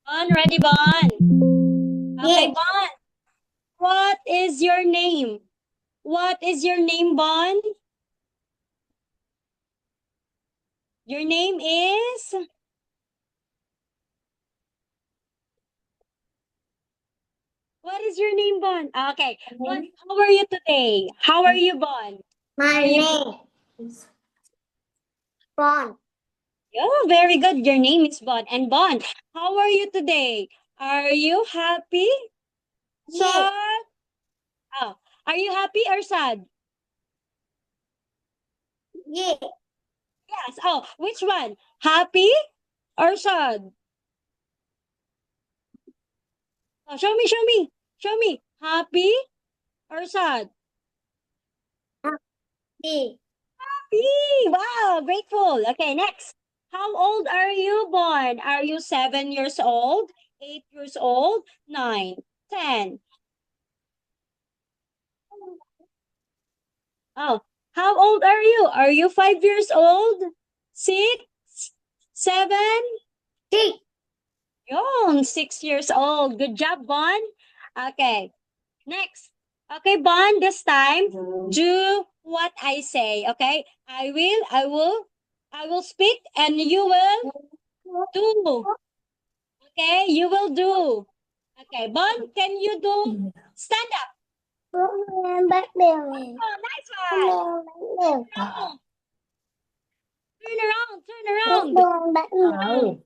Bon, ready, Bon? Okay, Yes. Bon. What is your name? What is your name, Bon? Your name is? What is your name, Bon? Okay, Bon, how are you today? How are you, Bon? My Are you good? name is Bon. Oh, very good. Your name is Bon. And Bon, how are you today? Are you happy? Yes. Sad? Oh, are you happy or sad? Yes. Yes. Oh, which one? Happy or sad? Oh, show me, show me, show me. Happy or sad? Happy. Happy. Wow, grateful. Okay, next. How old are you, Born? Are you 7 years old? 8 years old? 9, 10. Oh, how old are you? Are you 5 years old? 6, 7? Six. You're 6 years old. Good job, Bon. Okay, next. Okay, Bon, this time do what I say. Okay, I will speak and you will do. Okay, you will do. Okay, Bon, can you do? Stand up. Bắt đầu. Oh, nice one. Turn around, turn around, turn Bắt around,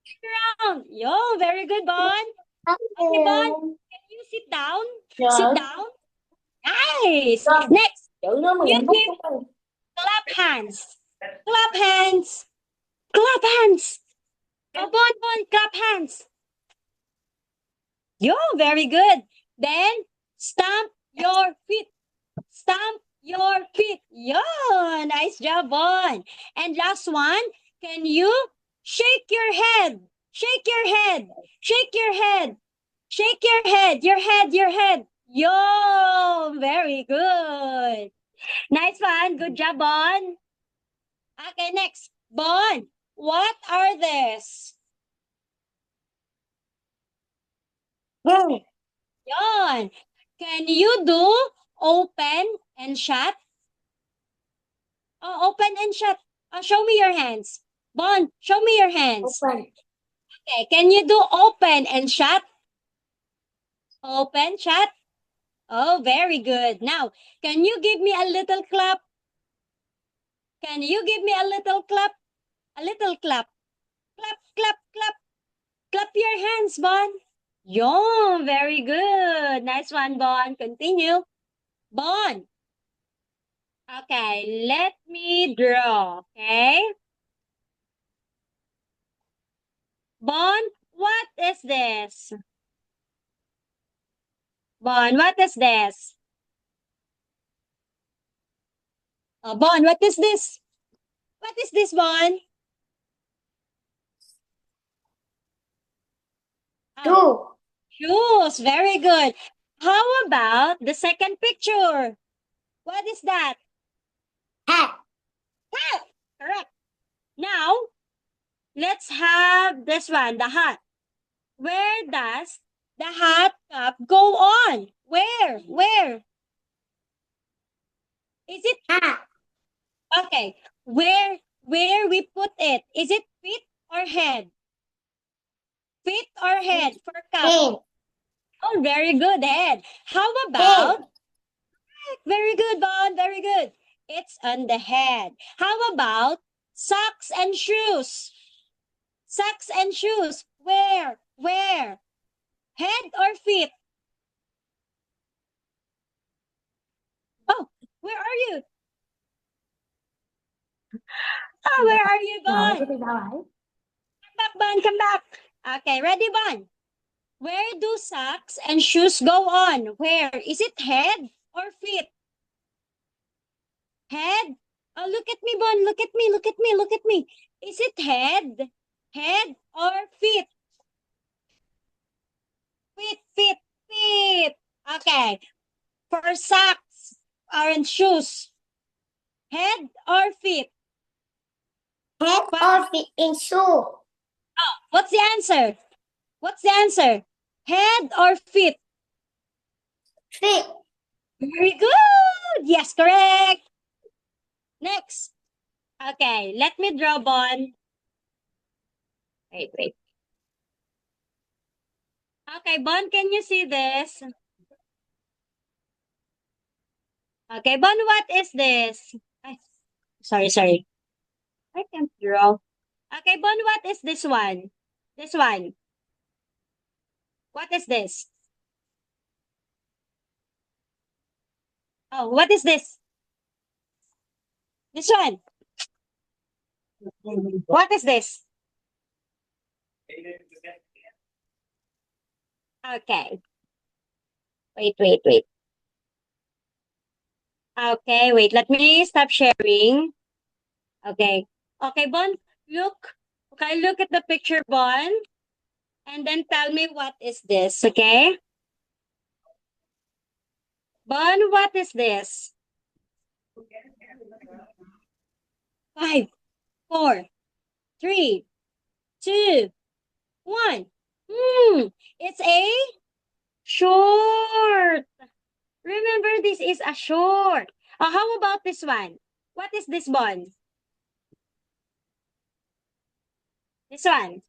turn around. Yo, very good, Bon. Okay, Bon, đầu. can you sit down? Sit Trời down. Nice. ơi, Next, chữ nó mà you gần bút give của tôi. clap hands. Clap hands. Clap hands. Oh, Bon, Bon, clap hands. Yo, very good. Then stamp your feet. Stamp your feet. Yo, nice job, Bon. And last one, can you shake your head? Shake your head. Shake your head. Shake your head. Your head, your head. Yo, very good. Nice one. Good job, Bon. Okay, next. Bon, what are these? Vâng. Yon. Can you do open and shut? Oh, open and shut. Show me your hands. Bon, show me your hands. Open. Okay, can you do open and shut? Open, shut. Oh, very good. Now, can you give me a little clap? Can you give me a little clap? A little clap. Clap, clap, clap. Clap your hands, Bon. Yo, very good. Nice one, Bon. Continue. Bon. Okay, let me draw. Okay. Bon, what is this? Bon, what is this? Bon, what is this? What is this, Bon? Oh, Two. shoes. Very good. How about the second picture? What is that? Hat. Hat. Correct. Now, let's have this one, the hat. Where does the hat cap go on? Where? Where? Is it Hat. okay? Where we put it? Is it feet or head? Feet or head for cap? Head. Oh, very good, head. How Head. about very good, Bon? Very good. It's on the head. How about socks and shoes? Socks and shoes. Where? Where? Head or feet? Oh, where are you? Oh, where are you, Rồi Bon? cái đi đâu ấy? Come back, Bon. Come back. Okay, ready, Bon? Where do socks and shoes go on? Where? Is it head or feet? Head? Oh, look at me, Bon. Look at me. Look at me. Look at me. Is it head? Head or feet? Feet, feet, feet. Okay. For socks or shoes, head or feet? Head But or feet in shoe. what's the answer? What's the answer? Head or feet? Feet. Very good. Yes, correct. Next. Okay, let me draw Bon. Wait. Okay, Bon, can you see this? Okay, Bon, what is this? Ay, sorry. I can't draw. Okay, Bon, what is this one? This one. What is this? Oh, what is this? This one. What is this? Okay. Wait. Okay, wait. Let me stop sharing. Okay. Okay, Bon, look. Okay, look at the picture, Bon. And then tell me what is this, okay? Bon, what is this? 5, 4, 3, 2, 1. It's a short. Remember, this is a short. How about this one? What is this, Bon? This one.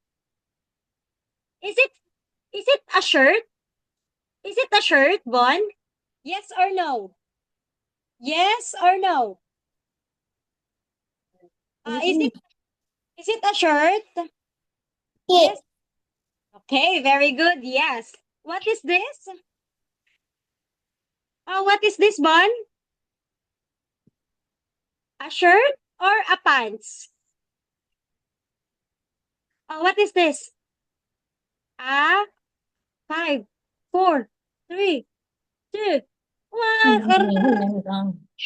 Is it a shirt? Is it a shirt, Bon? Yes or no? Yes or no? Is it a shirt? Yes. Okay, very good. Yes. What is this? What is this, Bon? A shirt or a pants? What is this? 5, 4, 3, 2, 1.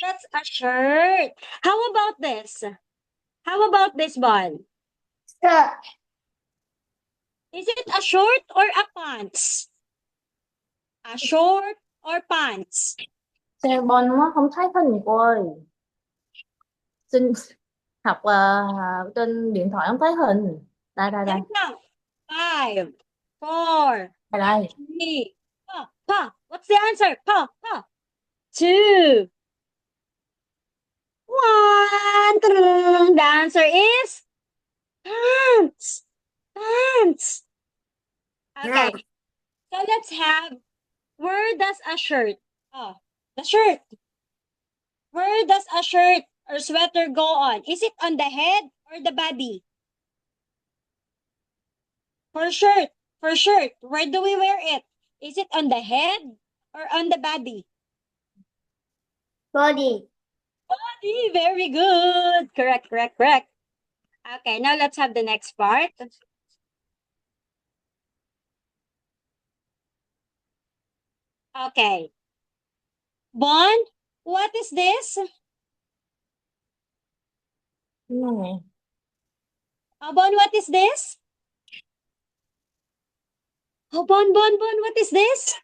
That's a shirt. How about this? How about this, Bon? Shirt. Is it a short or a pants? A short or pants? Xe Bon nó không thấy hình cô ơi. Xin học trên điện thoại không thấy hình. Đây. Let's count. 5, 4, Đây. 3. Pa. What's the answer? Pa. 2, 1. The answer is pants. Pants. Okay. So let's have, where does a shirt? The shirt. Where does a shirt or sweater go on? Is it on the head or the body? For shirt. Where do we wear it? Is it on the head or on the body? Body. Body. Very good. Correct. Okay, now let's have the next part. Okay. Bon, what is this? Nè. Bon, what is this? Bon, what is this?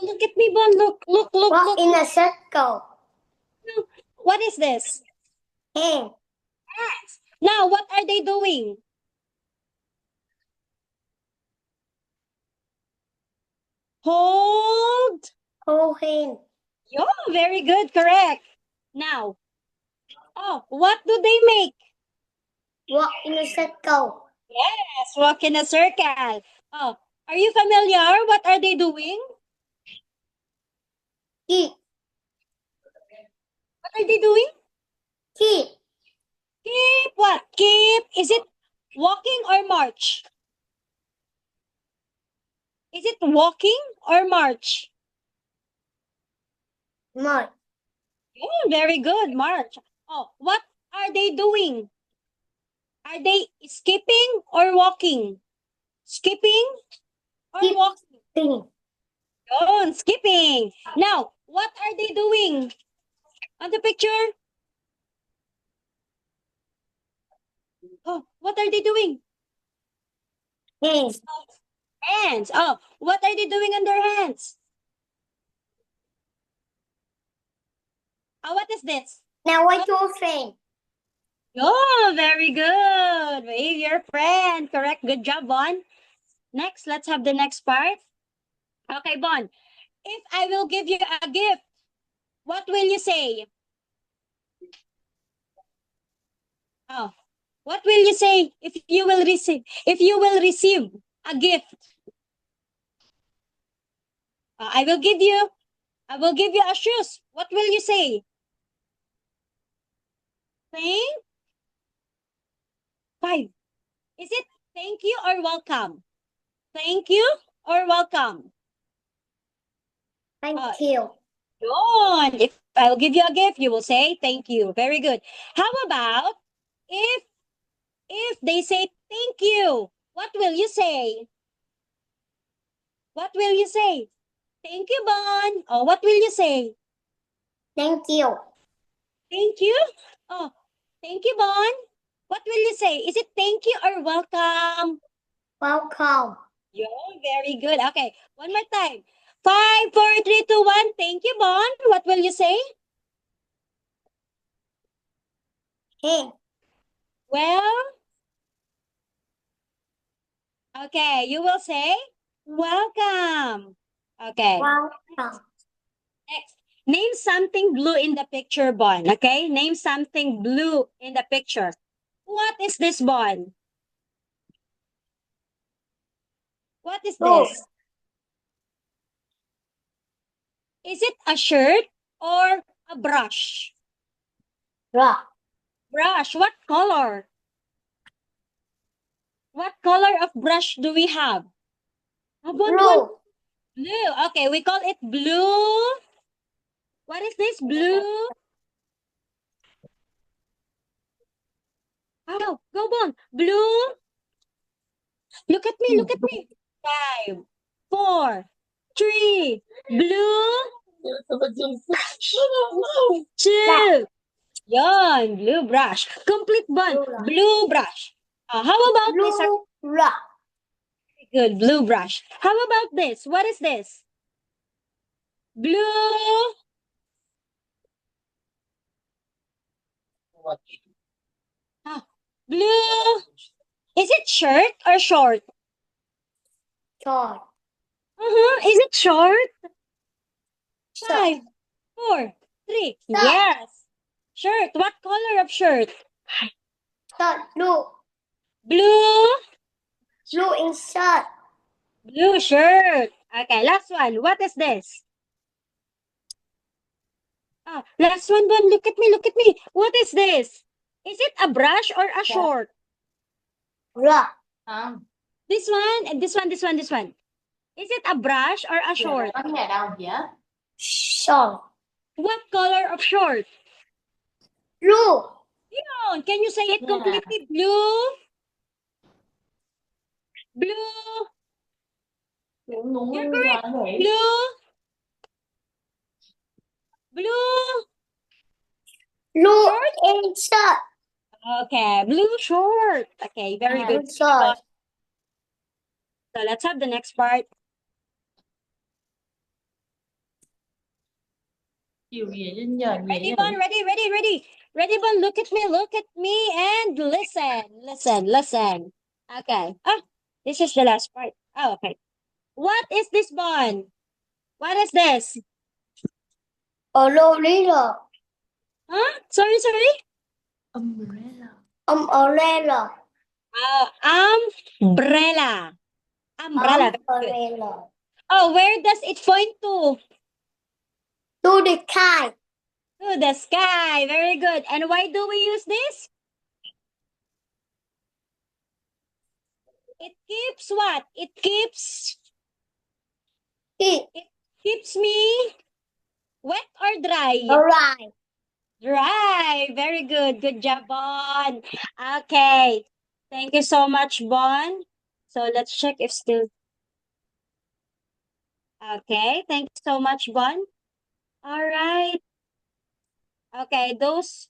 Look at me, Bon. Look. Walk in a circle. What is this? Hand. Now, what are they doing? Hold. Hold hand. Oh, very good. Correct. Now, what do they make? Walk in a circle. Yes, walk in a circle. Are you familiar? What are they doing? Keep. What are they doing? Keep. Keep what? Keep. Is it walking or march? Is it walking or march? March. Very good, march. What are they doing? Are they skipping or walking? Skipping or Keep. walking? Sing. Skipping. Now, what are they doing? On the picture? What are they doing? Hands. Hands. What are they doing on their hands? What is this? Now what's your friend? Very good. good. Wave your friend. Correct. Good job, Bon. Next, let's have the next part. Okay, Bon. If I will give you a gift, what will you say? Oh, what will you say if you will receive a gift? I will give you a shoes. What will you say? Thank five. Is it thank you or welcome? Thank you or welcome? Thank Uh, you. Yun. If I will give you a gift, you will say thank you. Very good. How about if they say thank you? What will you say? What will you say? Thank you, Bon. Oh, what will you say? Thank you. Thank you. Oh, thank you, Bon. What will you say? Is it thank you or welcome? Welcome. Yo, very good. Okay, one more time. 5, 4, 3, 2, 1. Thank you, Bon. What will you say? Hey. Well, okay, you will say welcome. Okay, Welcome. next. Name something blue in the picture, Bon. Okay, name something blue in the picture. What is this, Bon? What is Blue. this? Is it a shirt or a brush? Rock. Brush, what color? What color of brush do we have? Oh, Bon, Bon. Blue. Blue. Okay, we call it blue. What is this? Blue. Oh, go, Bon. Blue. Look at me, look at me. 5, 4, 3. Blue. 2. Yon, blue brush. Complete, Bon. Blue brush. Blue brush. How about this? Blue. Rock. Good, blue brush. How about this? What is this? Blue. Blue. Is it shirt or short? Short. Is it short? Short. 5, 4, 3. Short. Yes. Shirt. What color of shirt? Short. Blue. Blue. Blue in shirt. Blue shirt. Okay, last one. What is this? Last one, Bon. Look at me, look at me. What is this? Is it a brush or a short? Rock. This one and this one, this one, this one. Is it a brush or a short? Short. What color of short? Blue. Yun. Can you say it completely? Blue. Blue. You're correct. Blue. Blue. Blue Short? in shirt. Okay, blue short. Okay, very good. Blue short. So let's have the next part. Ready, Bon? Ready, ready, ready. Ready, Bon? Look at me, and listen, listen, listen. Okay. This is the last part. Oh, okay. What is this, Bon? What is this? Umbrella. Huh? Sorry, sorry? Umbrella. Umbrella. Umbrella. Very good. Umbrella. Oh, where does it point to? To the sky. To the sky. Very good. And why do we use this? It keeps what? It keeps me wet or dry? Alright. Dry. Very good. Good job, Bon. Okay. Thank you so much, Bon. So let's check if still. Okay. Thank you so much, Bon. All right. Okay. Those